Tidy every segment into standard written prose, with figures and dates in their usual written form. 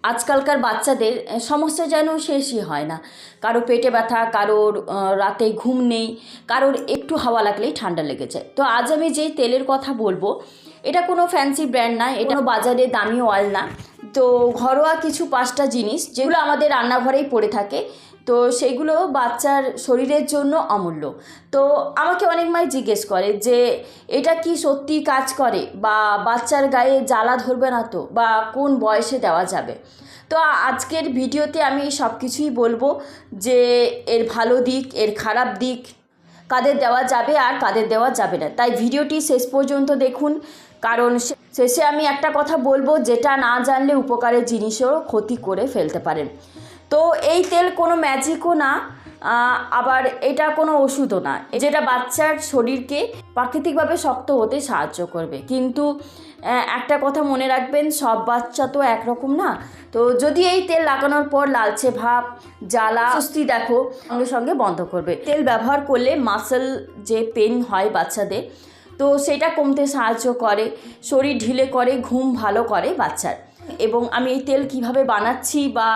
আজকালকার বাচ্চাদের সমস্যা যেন শেষই হয় না। কারো পেটে ব্যথা, কারোর রাতে ঘুম নেই, কারোর একটু হাওয়া লাগলেই ঠান্ডা লেগে যায়। তো আজ আমি যেই তেলের কথা বলবো, এটা কোনো ফ্যান্সি ব্র্যান্ড না, এটা কোনো বাজারে দামি অয়েল না। তো ঘরোয়া কিছু 5টা জিনিস যেগুলো আমাদের রান্নাঘরেই পড়ে থাকে, তো সেগুলো বাচ্চার শরীরের জন্য অমূল্য। তো আমাকে অনেক মাই জিজ্ঞেস করে যে এটা কি সত্যি কাজ করে, বা বাচ্চার গায়ে জ্বালা ধরবে না তো, বা কোন বয়সে দেওয়া যাবে। তো আজকের ভিডিওতে আমি সব কিছুই বলবো যে এর ভালো দিক, এর খারাপ দিক, কাদের দেওয়া যাবে আর কাদের দেওয়া যাবে না। তাই ভিডিওটি শেষ পর্যন্ত দেখুন, কারণ শেষে আমি একটা কথা বলবো যেটা না জানলে উপকারের জিনিসও ক্ষতি করে ফেলতে পারেন। তো এই তেল কোনো ম্যাজিকও না, আবার এটা কোনো ওষুধও না, যেটা বাচ্চার শরীরকে প্রাকৃতিকভাবে শক্ত হতে সাহায্য করবে। কিন্তু একটা কথা মনে রাখবেন, সব বাচ্চা তো একরকম না। তো যদি এই তেল লাগানোর পর লালচে ভাব, জ্বালা, সুস্তি দেখো, সঙ্গে সঙ্গে বন্ধ করবে। তেল ব্যবহার করলে মাসল যে পেন হয় বাচ্চাদের, তো সেটা কমতে সাহায্য করে, শরীর ঢিলে করে, ঘুম ভালো করে বাচ্চার। এবং আমি এই তেল কিভাবে বানাচ্ছি বা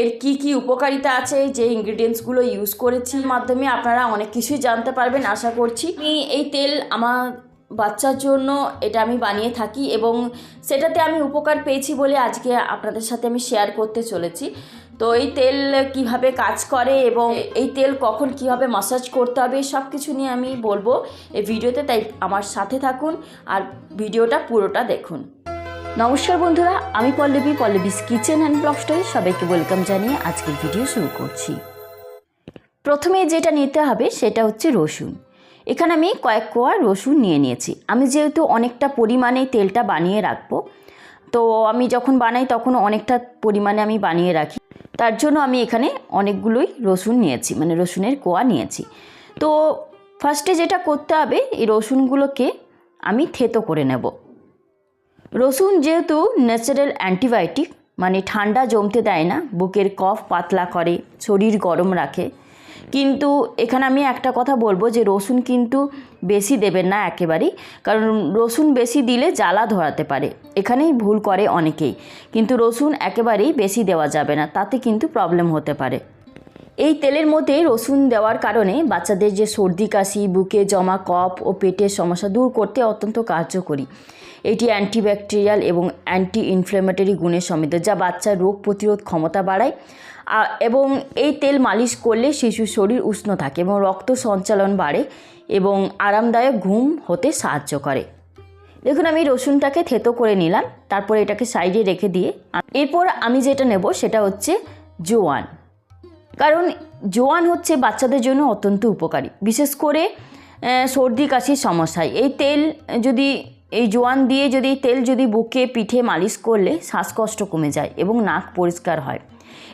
এর কি কি উপকারিতা আছে, যে ইনগ্রিডিয়েন্টসগুলো ইউজ করেছি, মাধ্যমে আপনারা অনেক কিছুই জানতে পারবেন আশা করছি। আমি এই তেল আমার বাচ্চার জন্য এটা আমি বানিয়ে থাকি, এবং সেটাতে আমি উপকার পেয়েছি বলে আজকে আপনাদের সাথে আমি শেয়ার করতে চলেছি। তো এই তেল কিভাবে কাজ করে এবং এই তেল কখন কিভাবে ম্যাসাজ করতে হবে, সব কিছু নিয়ে আমি বলবো এই ভিডিওতে। তাই আমার সাথে থাকুন আর ভিডিওটা পুরোটা দেখুন। নমস্কার বন্ধুরা, আমি Pallavi's kitchen and blog story সবাইকে ওয়েলকাম জানিয়ে আজকের ভিডিও শুরু করছি। প্রথমে যেটা নিতে হবে সেটা হচ্ছে রসুন। এখানে আমি কয়েক কোয়া রসুন নিয়েছি। আমি যেহেতু অনেকটা পরিমাণে তেলটা বানিয়ে রাখবো, তো আমি যখন বানাই তখন অনেকটা পরিমাণে আমি বানিয়ে রাখি, তার জন্য আমি এখানে অনেকগুলোই রসুন নিয়েছি, মানে রসুনের কোয়া নিয়েছি। তো ফার্স্টে যেটা করতে হবে, এই রসুনগুলোকে আমি থেতো করে নেব। রসুন যেহেতু ন্যাচারাল অ্যান্টিবায়োটিক, মানে ঠান্ডা জমতে দেয় না, বুকের কফ পাতলা করে, শরীর গরম রাখে। কিন্তু এখানে আমি একটা কথা বলবো যে রসুন কিন্তু বেশি দেবেন না একেবারেই, কারণ রসুন বেশি দিলে জ্বালা ধরাতে পারে, এখানেই ভুল করে অনেকেই। কিন্তু রসুন একেবারেই বেশি দেওয়া যাবে না, তাতে কিন্তু প্রবলেম হতে পারে। এই তেলের মধ্যে রসুন দেওয়ার কারণে বাচ্চাদের যে সর্দি কাশি, বুকে জমা কফ ও পেটের সমস্যা দূর করতে অত্যন্ত কার্যকরী। এটি অ্যান্টিব্যাকটেরিয়াল এবং অ্যান্টি ইনফ্ল্যামেটরি গুণে সমৃদ্ধ, যা বাচ্চার রোগ প্রতিরোধ ক্ষমতা বাড়ায়। এবং এই তেল মালিশ করলে শিশুর শরীর উষ্ণ থাকে এবং রক্ত সঞ্চালন বাড়ে এবং আরামদায়ক ঘুম হতে সাহায্য করে। দেখুন, আমি রসুনটাকে থেতো করে নিলাম, তারপরে এটাকে সাইডে রেখে দিয়ে এরপর আমি যেটা নেব সেটা হচ্ছে জোয়ান। কারণ জোয়ান হচ্ছে বাচ্চাদের জন্য অত্যন্ত উপকারী, বিশেষ করে সর্দি কাশির সমস্যায়। এই জোয়ান দিয়ে তেল যদি বুকে পিঠে মালিশ করলে শ্বাসকষ্ট কমে যায় এবং নাক পরিষ্কার হয়।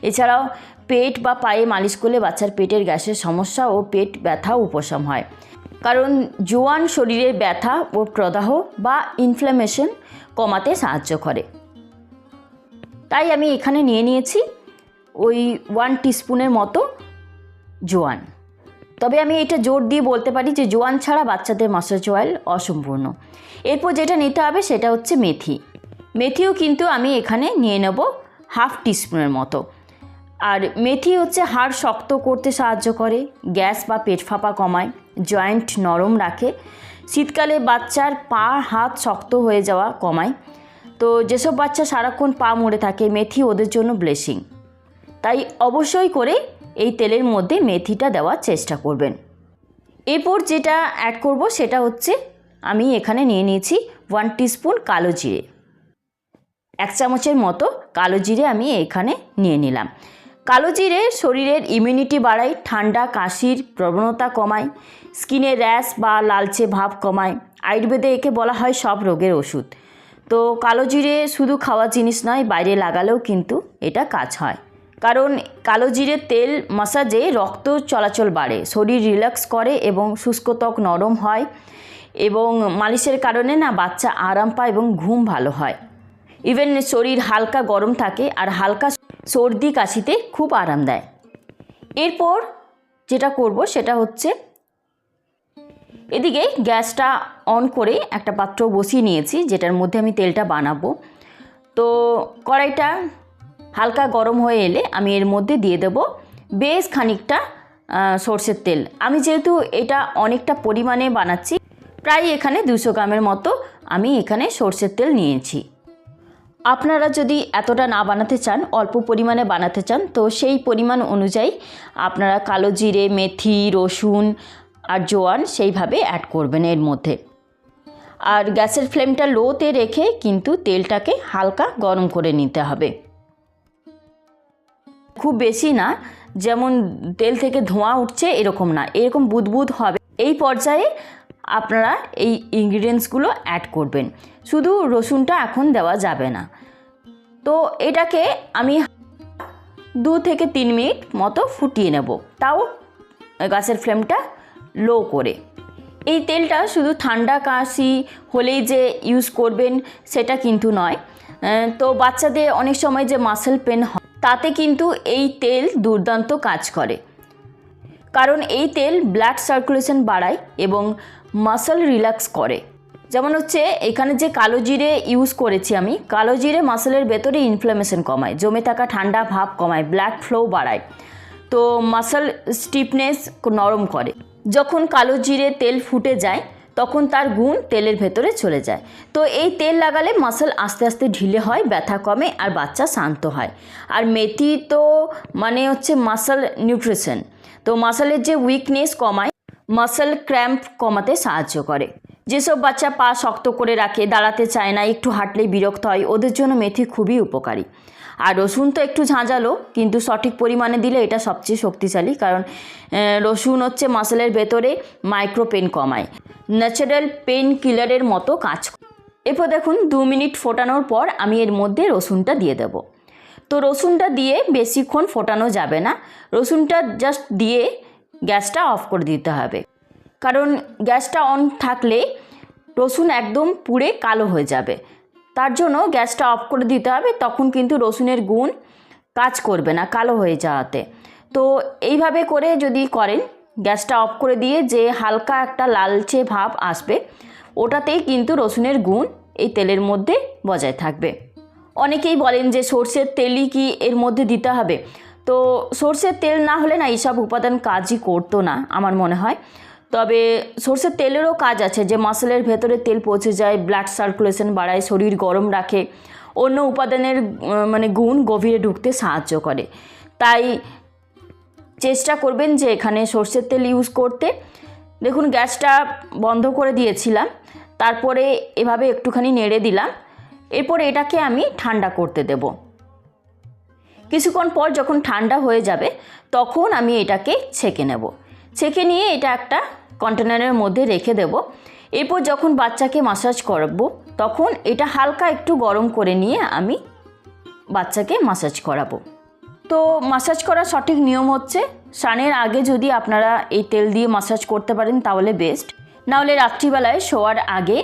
এছাড়াও পেট বা পায়ে মালিশ করলে বাচ্চার পেটের গ্যাসের সমস্যা ও পেট ব্যথা উপশম হয়। কারণ জোয়ান শরীরের ব্যথা ও প্রদাহ বা ইনফ্ল্যামেশন কমাতে সাহায্য করে। তাই আমি এখানে নিয়ে নিয়েছি ওই 1 টিস্পুনের মতো জোয়ান। তবে আমি এটা জোর দিয়ে বলতে পারি যে জোয়ান ছাড়া বাচ্চাদের ম্যাসাজ অয়েল অসম্পূর্ণ। এরপর যেটা নিতে হবে সেটা হচ্ছে মেথি। মেথিও কিন্তু আমি এখানে নিয়ে নেব 1/2 টিস্পুনের মতো। আর মেথি হচ্ছে হাড় শক্ত করতে সাহায্য করে, গ্যাস বা পেট ফাঁপা কমায়, জয়েন্ট নরম রাখে, শীতকালে বাচ্চার পা হাত শক্ত হয়ে যাওয়া কমায়। তো যেসব বাচ্চা সারাক্ষণ পা মুড়ে থাকে, মেথি ওদের জন্য ব্লেসিং। তাই অবশ্যই করে এই তেলের মধ্যে মেথিটা দেওয়ার চেষ্টা করবেন। এরপর যেটা অ্যাড করব সেটা হচ্ছে, আমি এখানে নিয়ে নিয়েছি 1 টিস্পুন কালো জিরে। 1 চামচের মতো কালো জিরে আমি এখানে নিয়ে নিলাম। কালো জিরে শরীরের ইমিউনিটি বাড়ায়, ঠান্ডা কাশির প্রবণতা কমায়, স্কিনের র্যাশ বা লালচে ভাব কমায়। আয়ুর্বেদে একে বলা হয় সব রোগের ওষুধ। তো কালো জিরে শুধু খাওয়া জিনিস নয়, বাইরে লাগালেও কিন্তু এটা কাজ হয়। কারণ কালো জিরের তেল ম্যাসাজে রক্ত চলাচল বাড়ে, শরীর রিল্যাক্স করে এবং শুষ্ক ত্বক নরম হয়, এবং মালিশের কারণে বাচ্চা আরাম পায় এবং ঘুম ভালো হয়। ইভেন শরীর হালকা গরম থাকে আর হালকা সর্দি কাশিতে খুব আরাম দেয়। এরপর যেটা করব সেটা হচ্ছে, এদিকে গ্যাসটা অন করে একটা পাত্র বসিয়ে নিয়েছি যেটার মধ্যে আমি তেলটা বানাবো। তো কড়াইটা হালকা গরম হয়ে এলে আমি এর মধ্যে দিয়ে দেব বেশ খানিকটা সর্ষের তেল। আমি যেহেতু এটা অনেকটা পরিমাণে বানাচ্ছি, প্রায় এখানে 200 গ্রামের মতো আমি এখানে সর্ষের তেল নিয়েছি। আপনারা যদি এতটা না বানাতে চান, অল্প পরিমাণে বানাতে চান, তো সেই পরিমাণ অনুযায়ী আপনারা কালো জিরে, মেথি, রসুন আর জোয়ান সেইভাবে অ্যাড করবেন এর মধ্যে। আর গ্যাসের ফ্লেমটা লোতে রেখে কিন্তু তেলটাকে হালকা গরম করে নিতে হবে, খুব বেশি না, যেমন তেল থেকে ধোঁয়া উঠছে এরকম না, এরকম বুদবুদ হবে। এই পর্যায়ে আপনারা এই ইনগ্রিডিয়েন্টসগুলো অ্যাড করবেন। শুধু রসুনটা এখন দেওয়া যাবে না। তো এটাকে আমি 2 থেকে 3 মিনিট মতো ফুটিয়ে নেব, তাও গ্যাসের ফ্লেমটা লো করে। এই তেলটা শুধু ঠান্ডা কাশি হলেই যে ইউজ করবেন সেটা কিন্তু নয়। তো বাচ্চাদের অনেক সময় যে মাসেল পেন হয়, তাতে কিন্তু এই তেল দুর্দান্ত কাজ করে, কারণ এই তেল ব্লাড সার্কুলেশন বাড়ায় এবং মাসল রিল্যাক্স করে। যেমন হচ্ছে এখানে যে কালো জিরে ইউজ করেছি আমি, কালো জিরে মাসলের ভেতরে ইনফ্লামেশন কমায়, জমে থাকা ঠান্ডা ভাব কমায়, ব্লাড ফ্লো বাড়ায়, তো মাসল স্টিফনেস নরম করে। যখন কালো জিরে তেল ফুটে যায় তখন তার গুণ তেলের ভেতরে চলে যায়। তো এই তেল লাগালে মাসল আস্তে আস্তে ঢিলে হয়, ব্যথা কমে আর বাচ্চা শান্ত হয়। আর মেথি তো মানে হচ্ছে মাসল নিউট্রিশন, তো মাসলের যে উইকনেস কমায়, মাসল ক্র্যাম্প কমাতে সাহায্য করে। যেসব বাচ্চা পা শক্ত করে রাখে, দাঁড়াতে চায় না, একটু হাঁটলেই বিরক্ত হয়, ওদের জন্য মেথি খুবই উপকারী। আর রসুন তো একটু ঝাঁঝালো, কিন্তু সঠিক পরিমাণে দিলে এটা সবচেয়ে শক্তিশালী, কারণ রসুন হচ্ছে মাসলের ভেতরে মাইক্রো পেন কমায়, ন্যাচারাল পেন কিলারের মতো কাজ করে। এরপর দেখুন 2 মিনিট ফোটানোর পর আমি এর মধ্যে রসুনটা দিয়ে দেব। তো রসুনটা দিয়ে বেশিক্ষণ ফোটানো যাবে না, রসুনটা জাস্ট দিয়ে গ্যাসটা অফ করে দিতে হবে, কারণ গ্যাসটা অন থাকলে রসুন একদম পুড়ে কালো হয়ে যাবে। তার জন্য গ্যাসটা অফ করে দিতে হবে, তখন কিন্তু রসুনের গুণ কাজ করবে না কালো হয়ে যাওয়াতে। তো এইভাবে করে যদি করেন, গ্যাসটা অফ করে দিয়ে যে হালকা একটা লালচে ভাব আসবে, ওটাতেই কিন্তু রসুনের গুণ এই তেলের মধ্যে বজায় থাকবে। অনেকেই বলেন যে সর্ষের তেলই কি এর মধ্যে দিতে হবে, তো সর্ষের তেল না হলে না এইসব উপাদান কাজই করতো না আমার মনে হয়। তবে সর্ষের তেলেরও কাজ আছে, যে মাসলের ভেতরে তেল পৌঁছে যায়, ব্লাড সার্কুলেশন বাড়ায়, শরীর গরম রাখে, অন্য উপাদানের মানে গুণ গভীরে ঢুকতে সাহায্য করে। তাই চেষ্টা করবেন যে এখানে সর্ষের তেল ইউজ করতে। দেখুন গ্যাসটা বন্ধ করে দিয়েছিলাম, তারপরে এভাবে একটুখানি নেড়ে দিলাম। এরপরে এটাকে আমি ঠান্ডা করতে দেব। কিছুক্ষণ পর যখন ঠান্ডা হয়ে যাবে তখন আমি এটাকে ছেঁকে নেব। ছেঁকে নিয়ে এটা একটা কন্টেনারের মধ্যে রেখে দেব। এরপর যখন বাচ্চাকে মাসাজ করাবো তখন এটা হালকা একটু গরম করে নিয়ে আমি বাচ্চাকে মাসাজ করাবো। তো মাসাজ করার সঠিক নিয়ম হচ্ছে, স্নানের আগে যদি আপনারা এই তেল দিয়ে মাসাজ করতে পারেন তাহলে বেস্ট, নাহলে রাত্রিবেলায় শোয়ার আগে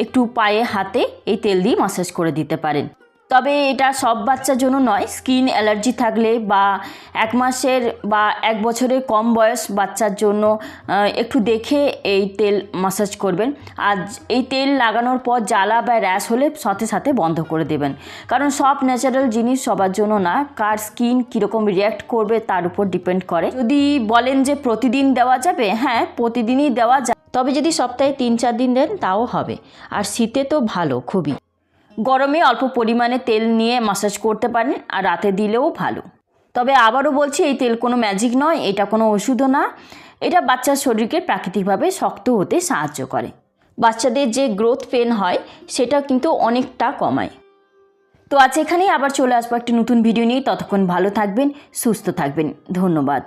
একটু পায়ে হাতে এই তেল দিয়ে মাসাজ করে দিতে পারেন। তবে এটা সব বাচ্চার জন্য নয়, স্কিন অ্যালার্জি থাকলে বা 1 মাসের বা 1 বছরের কম বয়স বাচ্চার জন্য একটু দেখে এই তেল মাসাজ করবেন। আর এই তেল লাগানোর পর জ্বালা বা র্যাশ হলে সাথে সাথে বন্ধ করে দেবেন, কারণ সব ন্যাচারাল জিনিস সবার জন্য না, কার স্কিন কীরকম রিয়্যাক্ট করবে তার উপর ডিপেন্ড করে। যদি বলেন যে প্রতিদিন দেওয়া যাবে, হ্যাঁ প্রতিদিনই দেওয়া যায়, তবে যদি সপ্তাহে 3-4 দিন দেন তাও হবে। আর শীতে তো ভালো খুবই, গরমে অল্প পরিমাণে তেল নিয়ে মাসাজ করতে পারেন, আর রাতে দিলেও ভালো। তবে আবারও বলছি, এই তেল কোনো ম্যাজিক নয়, এটা কোনো ওষুধও না, এটা বাচ্চার শরীরকে প্রাকৃতিকভাবে শক্ত হতে সাহায্য করে। বাচ্চাদের যে গ্রোথ পেন হয় সেটা কিন্তু অনেকটা কমায়। তো আজ এখানেই আবার চলে আসবো একটি নতুন ভিডিও নিয়ে। ততক্ষণ ভালো থাকবেন, সুস্থ থাকবেন, ধন্যবাদ।